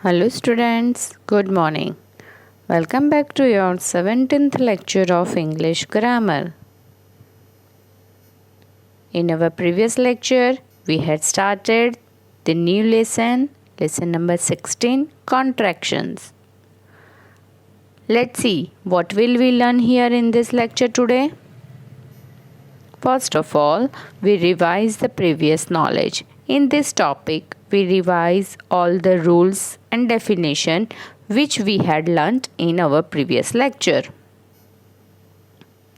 Hello students, good morning. Welcome back to your 17th lecture of English grammar. In our previous lecture, we had started the new lesson number 16, contractions. Let's see what will we learn here in this lecture today. First of all, we revise the previous knowledge. In this topic, we revise all the rules and definition which we had learnt in our previous lecture.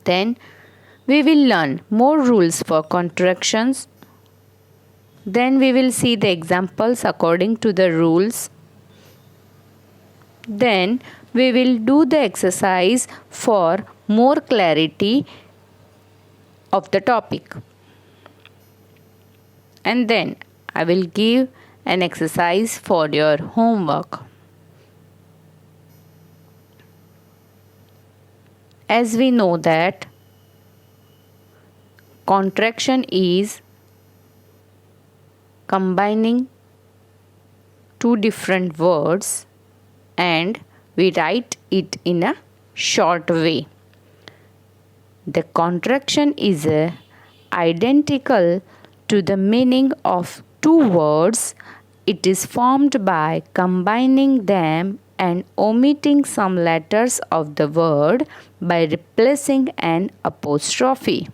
Then we will learn more rules for contractions. Then we will see the examples according to the rules. Then we will do the exercise for more clarity of the topic. And then I will give an exercise for your homework. As we know that contraction is combining two different words and we write it in a short way. The contraction is identical to the meaning of two words. It is formed by combining them and omitting some letters of the word by replacing an apostrophe.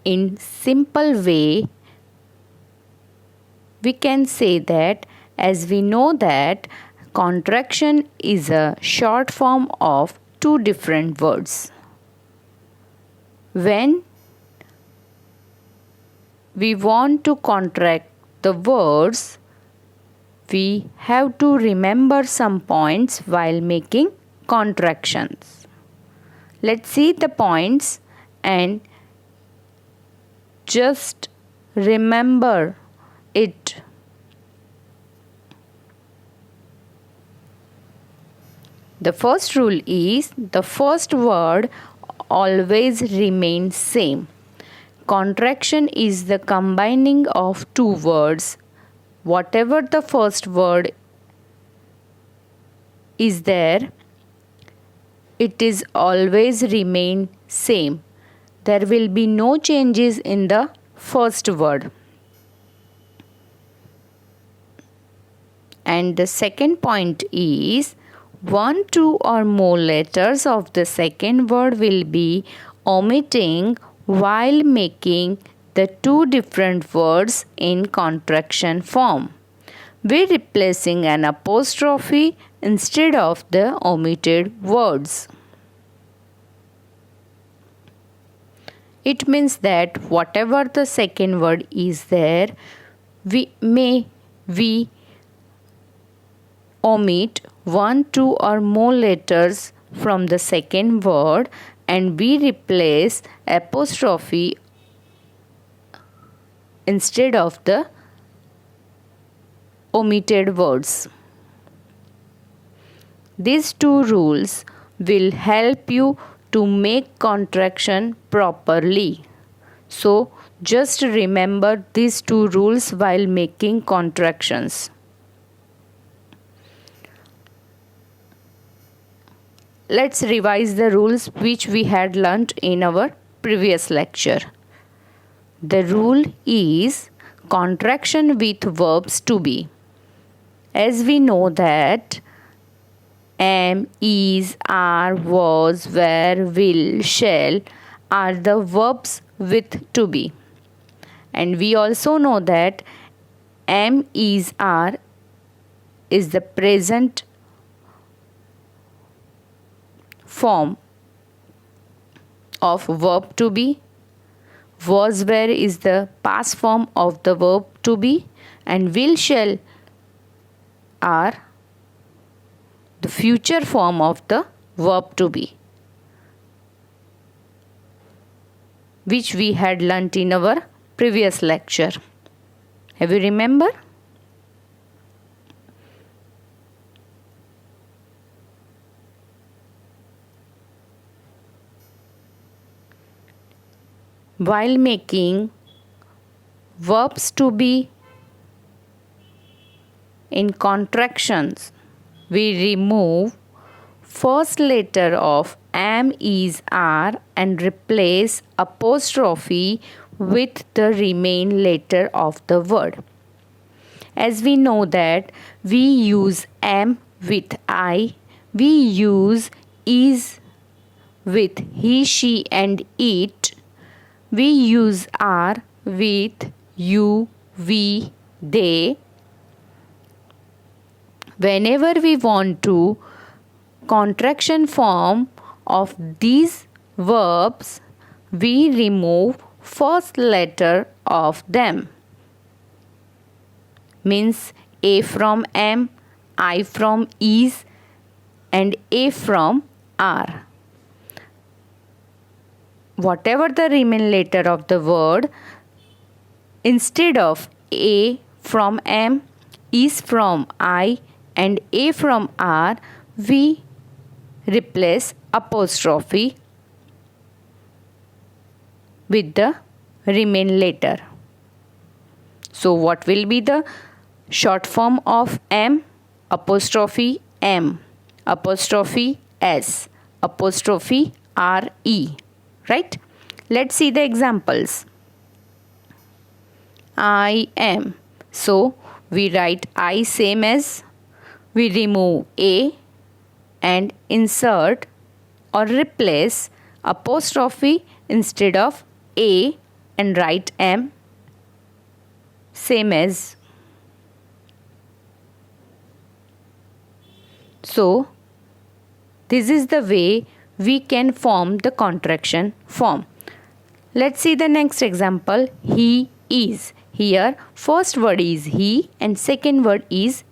In simple way, we can say that as we know that contraction is a short form of two different words. When we want to contract the words, we have to remember some points while making contractions. Let's see the points and just remember it. The first rule is the first word always remains same. Contraction is the combining of two words. Whatever the first word is there, it is always remain same. There will be no changes in the first word. And the second point is one, two or more letters of the second word will be omitting while making the two different words in contraction form. We are replacing an apostrophe instead of the omitted words. It means that whatever the second word is there, we omit one, two or more letters from the second word and we replace apostrophe instead of the omitted words. These two rules will help you to make contraction properly. So just remember these two rules while making contractions. Let's revise the rules which we had learnt in our previous lecture. The rule is contraction with verbs to be. As we know that am, is, are, was, were, will, shall are the verbs with to be. And we also know that am, is, are is the present form of verb to be. Was, were is the past form of the verb to be and will, shall are the future form of the verb to be, which we had learnt in our previous lecture. Have you remember? While making verbs to be in contractions, we remove first letter of am, is, are and replace apostrophe with the remain letter of the word. As we know that we use am with I, we use is with he, she and it, we use are with you, we, they. Whenever we want to contraction form of these verbs, we remove first letter of them. Means A from am, I from is and A from are. Whatever the remain letter of the word, instead of A from am, is from I and A from are, we replace apostrophe with the remain letter. So what will be the short form of am? Apostrophe m, apostrophe s, apostrophe re. Right? Let's see the examples. I am. So we write I same as, we remove A and insert or replace apostrophe instead of A and write am same as. So this is the way we can form the contraction form. Let's see the next example. He is. Here first word is he and second word is,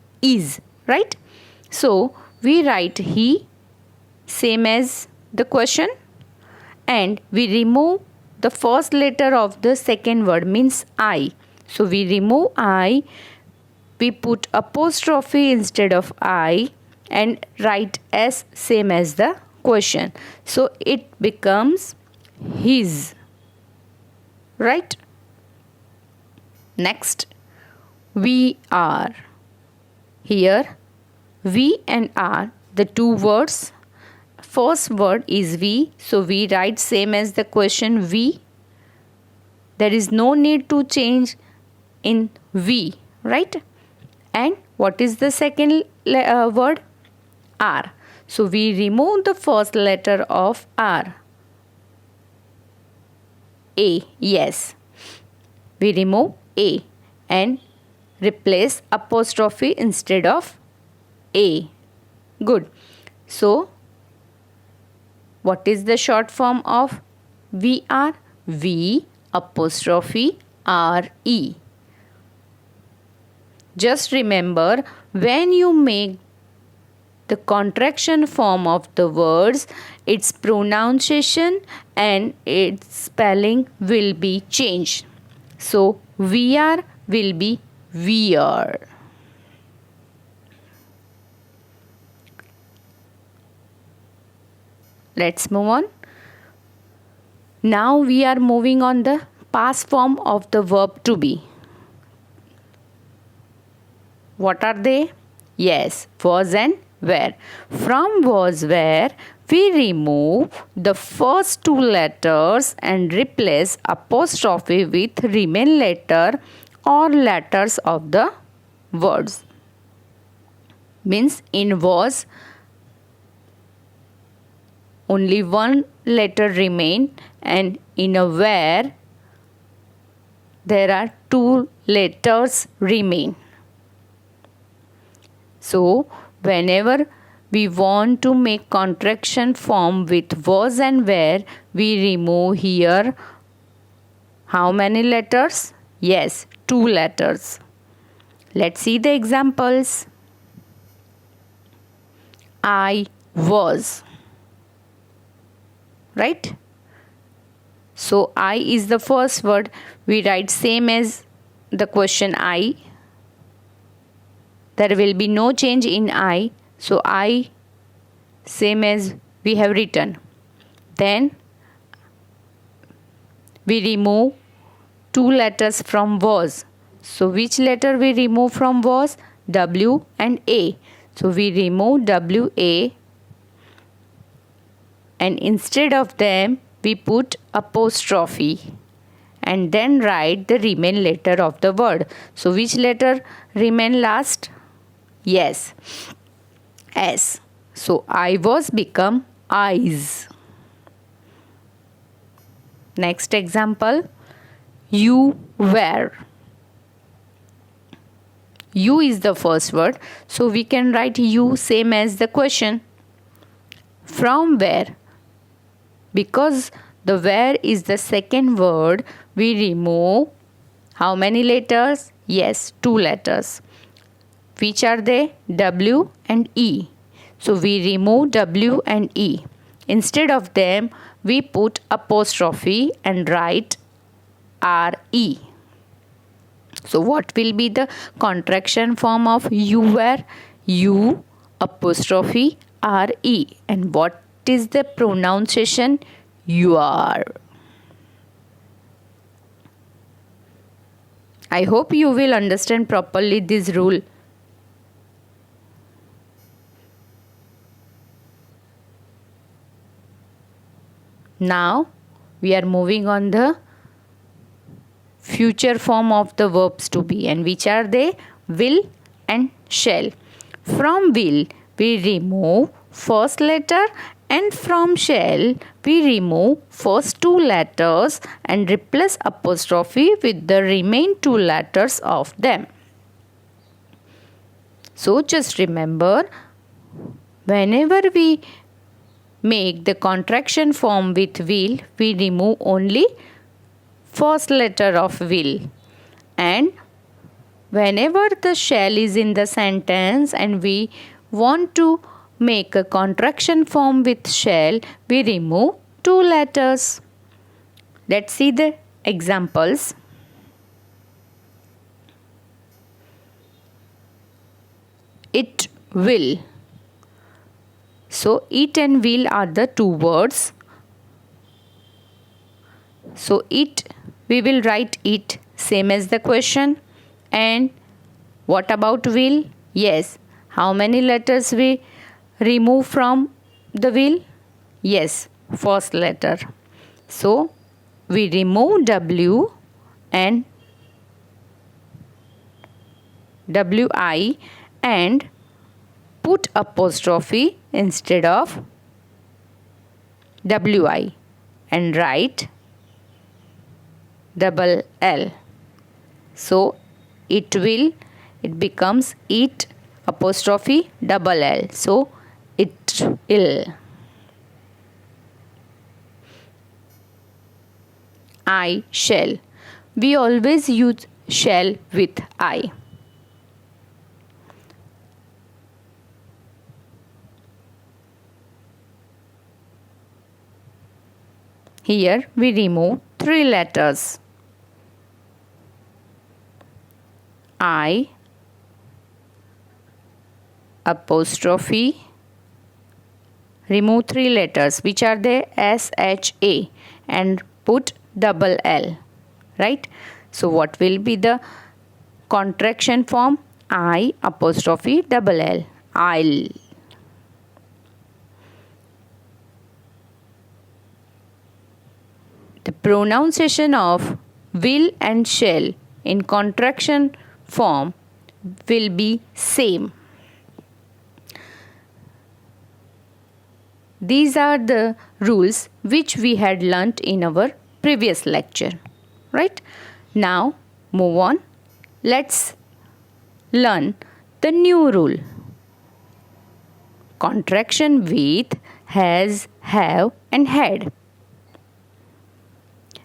right? So we write he same as the question and we remove the first letter of the second word, means I. So we remove I, we put apostrophe instead of I and write s same as the question. So it becomes his. Right? Next, we are. Here we and are, the two words. First word is we, so we write same as the question we. There is no need to change in we, right? And what is the second word? Are. So we remove the first letter of are. A, yes. We remove A and replace apostrophe instead of A. Good. So what is the short form of we are? We apostrophe re. Just remember, when you make the contraction form of the words, its pronunciation and its spelling will be changed. So we are will be we are. Let's move on. Now we are moving on the past form of the verb to be. What are they? Yes, was and were. From was were, we remove the first two letters and replace apostrophe with remain letter or letters of the words. Means in was only one letter remain and in a where there are two letters remain. So whenever we want to make contraction form with was and were, we remove here how many letters? Yes, two letters. Let's see the examples. I was. Right? So I is the first word. We write same as the question I. There will be no change in I. So I same as we have written. Then we remove two letters from was. So which letter we remove from was? W and A. So we remove W, A, and instead of them we put apostrophe and then write the remain letter of the word. So which letter remain last? Yes, S. So I was become eyes. Next example, you were. You is the first word, so we can write you same as the question. From where? Because the where is the second word, we remove how many letters? Yes, two letters. Which are they? W and E. So we remove W and E. Instead of them, we put apostrophe and write RE. So what will be the contraction form of you were? U apostrophe RE. And what is the pronunciation? You are. I hope you will understand properly this rule. Now we are moving on the future form of the verbs to be, and which are they? Will and shall. From will we remove first letter, and from shall we remove first two letters and replace apostrophe with the remaining two letters of them. So just remember, whenever we make the contraction form with will, we remove only first letter of will, and whenever the shall is in the sentence and we want to make a contraction form with shall, we remove two letters. Let's see the examples. It will. So it and will are the two words. So it, we will write it same as the question. And what about will? Yes. How many letters we remove from the will? Yes, first letter. So we remove W and WI and put apostrophe instead of WI and write double L. So it will, it becomes it apostrophe double L. So it will. I shall. We always use shall with I. Here we remove three letters. I apostrophe, remove three letters, which are they? SHA, and put double L, right? So what will be the contraction form? I apostrophe double L, I'll. The pronunciation of will and shall in contraction form will be same. These are the rules which we had learnt in our previous lecture, right? Now move on. Let's learn the new rule. Contraction with has, have and had.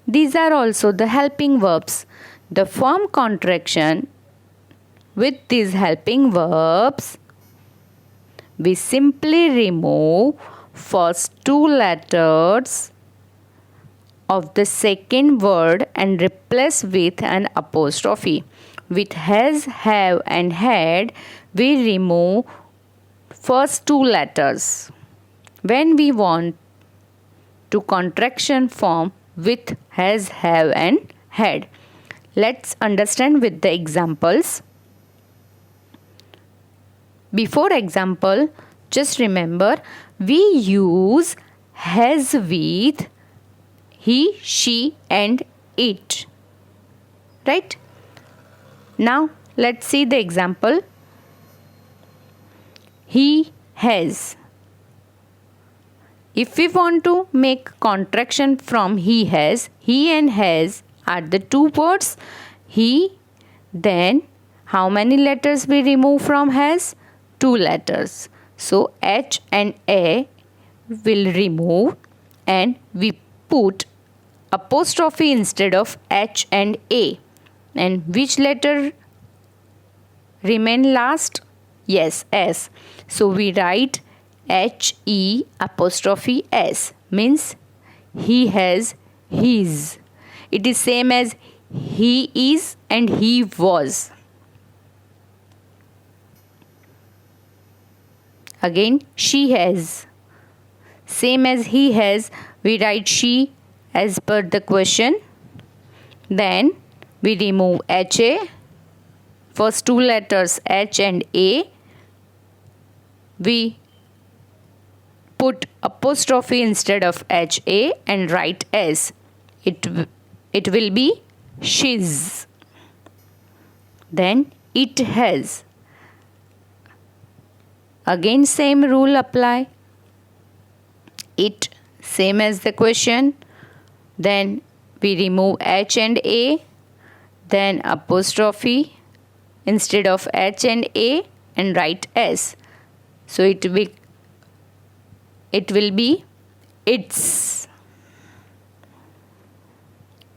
These are also the helping verbs. The form contraction with these helping verbs, we simply remove first two letters of the second word and replace with an apostrophe. With has, have and had, we remove first two letters. When we want to contraction form with has, have and had. Let's understand with the examples. Before example, just remember we use has with he, she and it. Right? Now let's see the example. He has. If we want to make contraction from he and has are the two words. He, then how many letters we remove from has? 2 letters. So H and A will remove and we put apostrophe instead of H and A. And which letter remain last? Yes, S. So we write HE apostrophe S, means he has his. It is same as he is and he was. Again, she has. Same as he has, we write she as per the question. Then we remove HA. First 2 letters H and A. We put apostrophe instead of HA and write S. It will be shiz. Then it has. Again same rule apply. It, same as the question. Then we remove H and A. Then apostrophe instead of H and A and write S. So it will be its.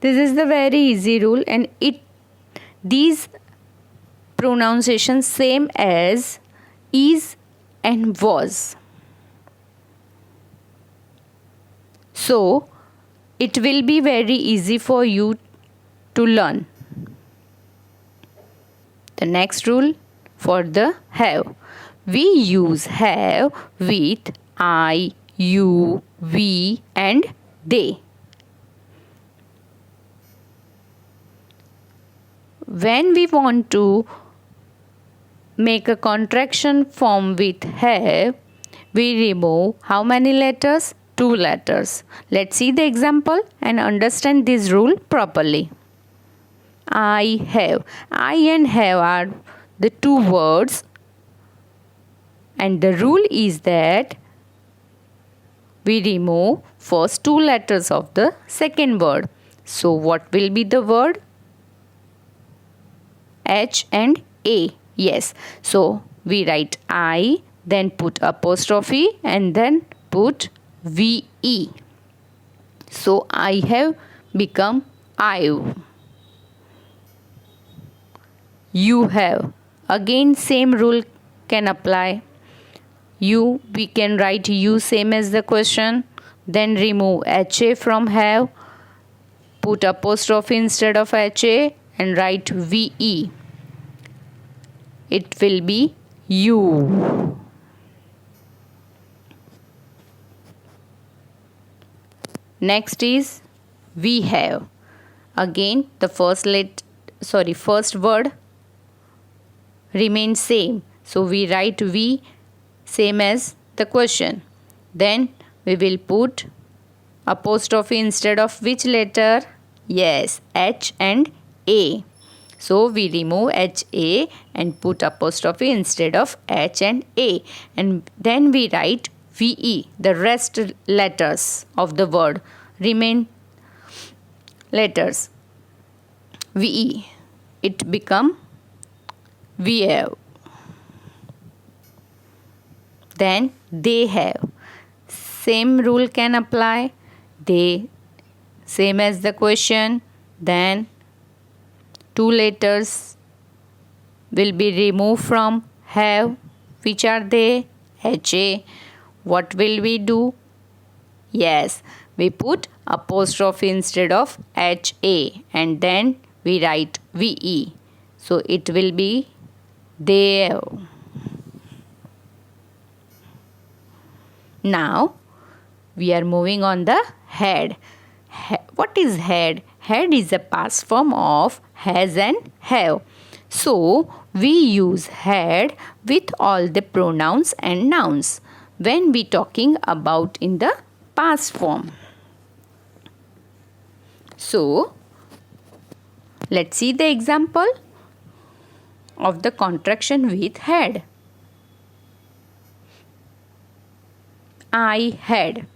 This is the very easy rule, and these pronunciations same as is and was. So it will be very easy for you to learn. The next rule for the have. We use have with I, you, we and they. When we want to make a contraction form with have, we remove how many letters? 2 letters. Let's see the example and understand this rule properly. I have. I and have are the 2 words, and the rule is that we remove first 2 letters of the second word. So what will be the word? H and A. Yes. So we write I, then put apostrophe and then put VE. So I have become I've. You have. Again same rule can apply. You, we can write you same as the question. Then remove HA from have. Put apostrophe instead of HA and write VE. It will be you. Next is we have. Again the first word remains same. So we write we same as the question. Then we will put apostrophe instead of which letter? Yes, H and A. So we remove HA and put apostrophe instead of H and A. And then we write VE. The rest letters of the word remain letters. VE. It become we have. Then they have. Same rule can apply. They, same as the question. Then 2 letters will be removed from have. Which are they? HA. What will we do? Yes, we put apostrophe instead of HA and then we write VE. So it will be they. Now we are moving on the had. What is had? Had is a past form of has and have. So we use had with all the pronouns and nouns when we talking about in the past form. So let's see the example of the contraction with had. I had.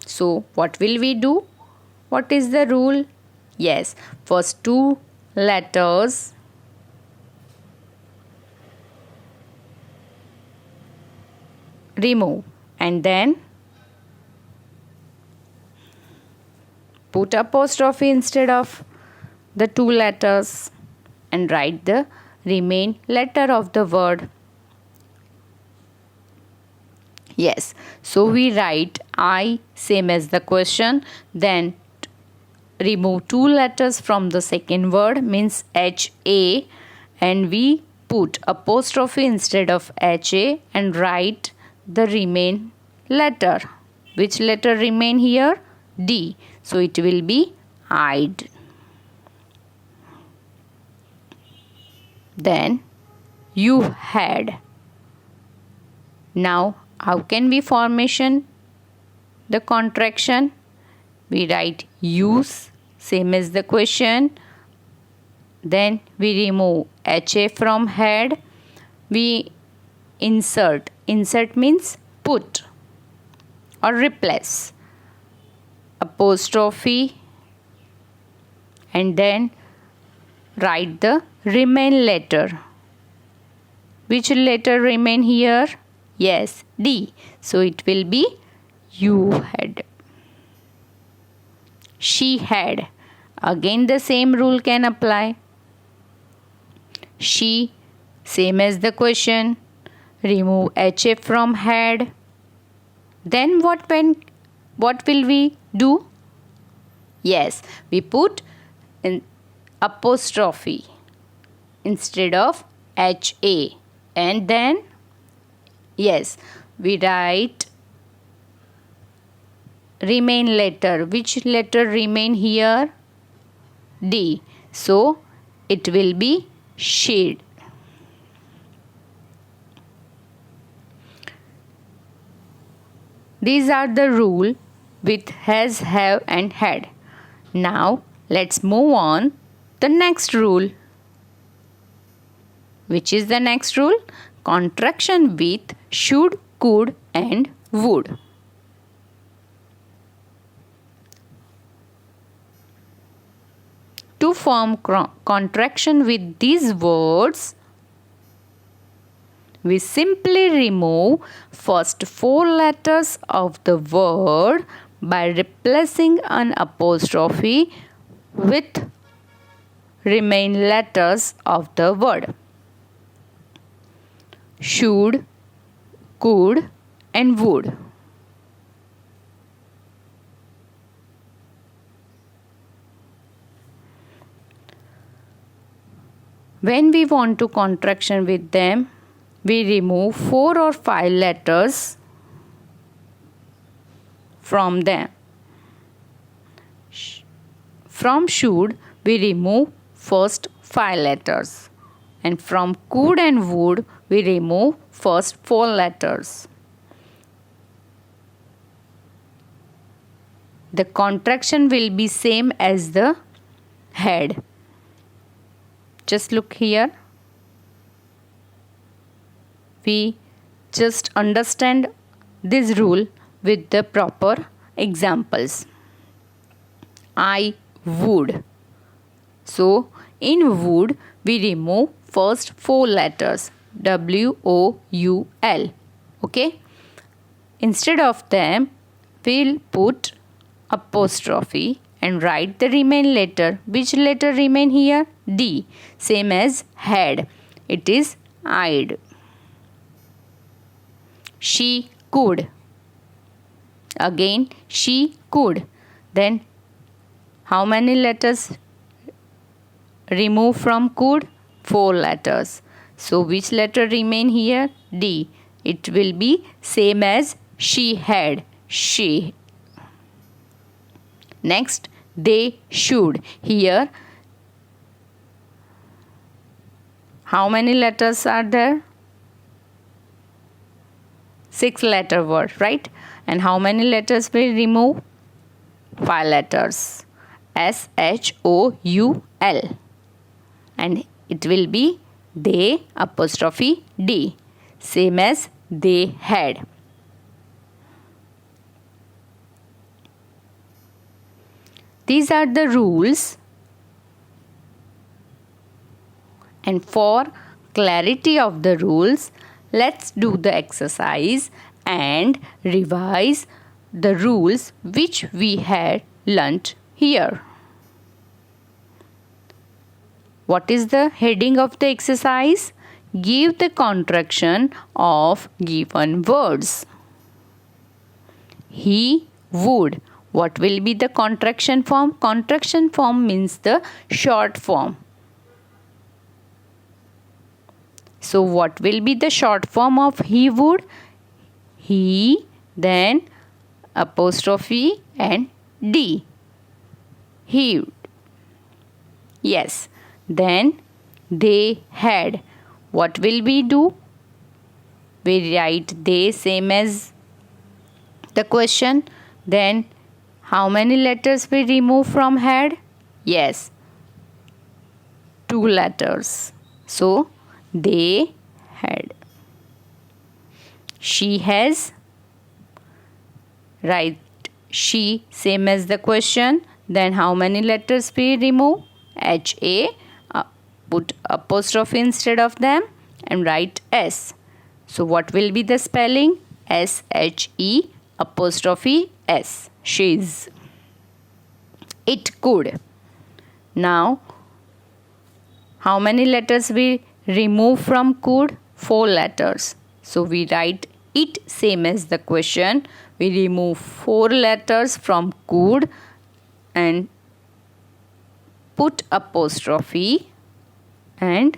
So what will we do? What is the rule? Yes, first two letters remove and then put apostrophe instead of the two letters and write the remain letter of the word. Yes, so we write I same as the question, then remove two letters from the second word means HA and we put apostrophe instead of HA and write the remain letter. Which letter remain here? D. So it will be I'd. Then you had. Now how can we formation the contraction? We write use same as the question. Then we remove HA from had. We insert. Insert means put or replace. Apostrophe and then write the remain letter. Which letter remain here? Yes, D. So it will be you had. She had. Again the same rule can apply. She same as the question. Remove HA from had. Then what will we do? Yes, we put an apostrophe instead of HA and then yes, we write remain letter. Which letter remain here? D. So it will be she'd. These are the rule with has, have and had. Now let's move on the next rule. Which is the next rule? Contraction with should, could and would. To form contraction with these words, we simply remove first four letters of the word by replacing an apostrophe with remain letters of the word. Should, could and would. When we want to contraction with them, we remove 4 or 5 letters from them. From should, we remove first 5 letters. And from could and would, we remove first 4 letters. The contraction will be same as the had. Just look here. We just understand this rule with the proper examples. I would. So in would we remove first 4 letters WOUL. Okay. Instead of them we'll put apostrophe and write the remain letter. Which letter remain here? D. Same as had. It is I'd. She could. Again she could. Then how many letters remove from could? 4 letters. So which letter remain here? D. It will be same as she had, she. Next, they should. Here, how many letters are there? 6-letter word, right? And how many letters will remove? 5 letters. SHOUL. And it will be they apostrophe D. Same as they had. These are the rules. And for clarity of the rules, let's do the exercise and revise the rules which we had learnt here. What is the heading of the exercise? Give the contraction of given words. He would. What will be the contraction form? Contraction form means the short form. So what will be the short form of he would? He, then apostrophe and D. He would. Yes. Then they had. What will we do? We write they same as the question. Then how many letters we remove from had? Yes, 2 letters. So they had. She has. Write she same as the question. Then how many letters we remove? HA. Put apostrophe instead of them and write S. So what will be the spelling? SHE apostrophe S. She's. It could. Now, how many letters we remove from could? 4 letters. So we write it same as the question. We remove 4 letters from could and put apostrophe and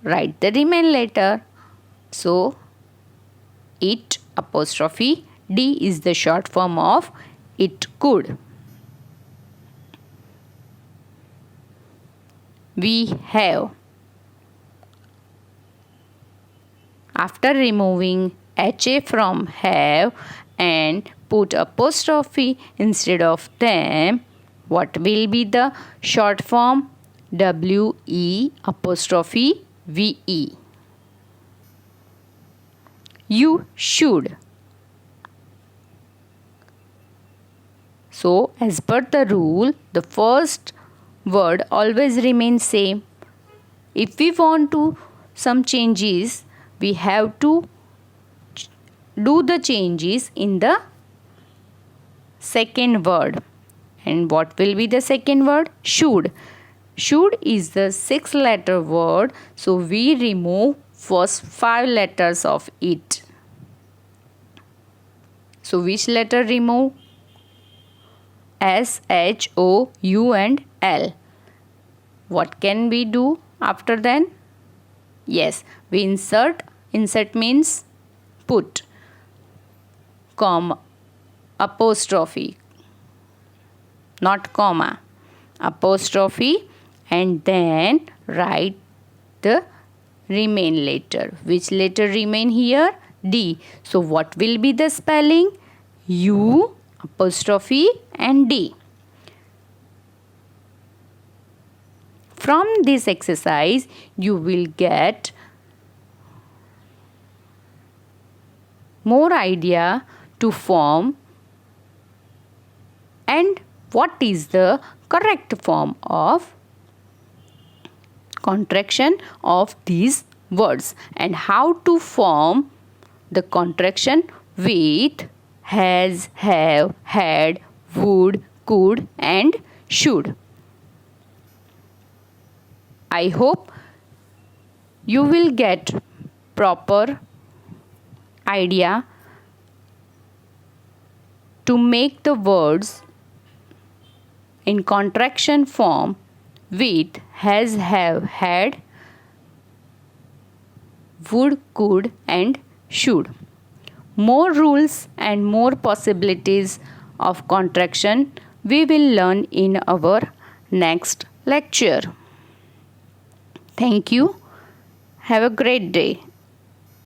write the remaining letter. So it apostrophe D is the short form of it could. We have. After removing HA from have and put apostrophe instead of them, what will be the short form? WE apostrophe VE. You should. So, as per the rule, the first word always remains same. If we want to some changes, we have to do the changes in the second word. And what will be the second word? Should. Should is the 6-letter word, so we remove first 5 letters of it. So which letter remove? S, H, O, U and L. What can we do after then? Yes, we insert. Insert means put. Comma, apostrophe, not comma, apostrophe, and then write the remain letter. Which letter remain here? D. So what will be the spelling? U apostrophe and D. From this exercise, you will get more idea to form and what is the correct form of contraction of these words and how to form the contraction with has, have, had, would, could and should. I hope you will get proper idea to make the words in contraction form with has, have, had, would, could and should. More rules and more possibilities of contraction we will learn in our next lecture. Thank you. Have a great day.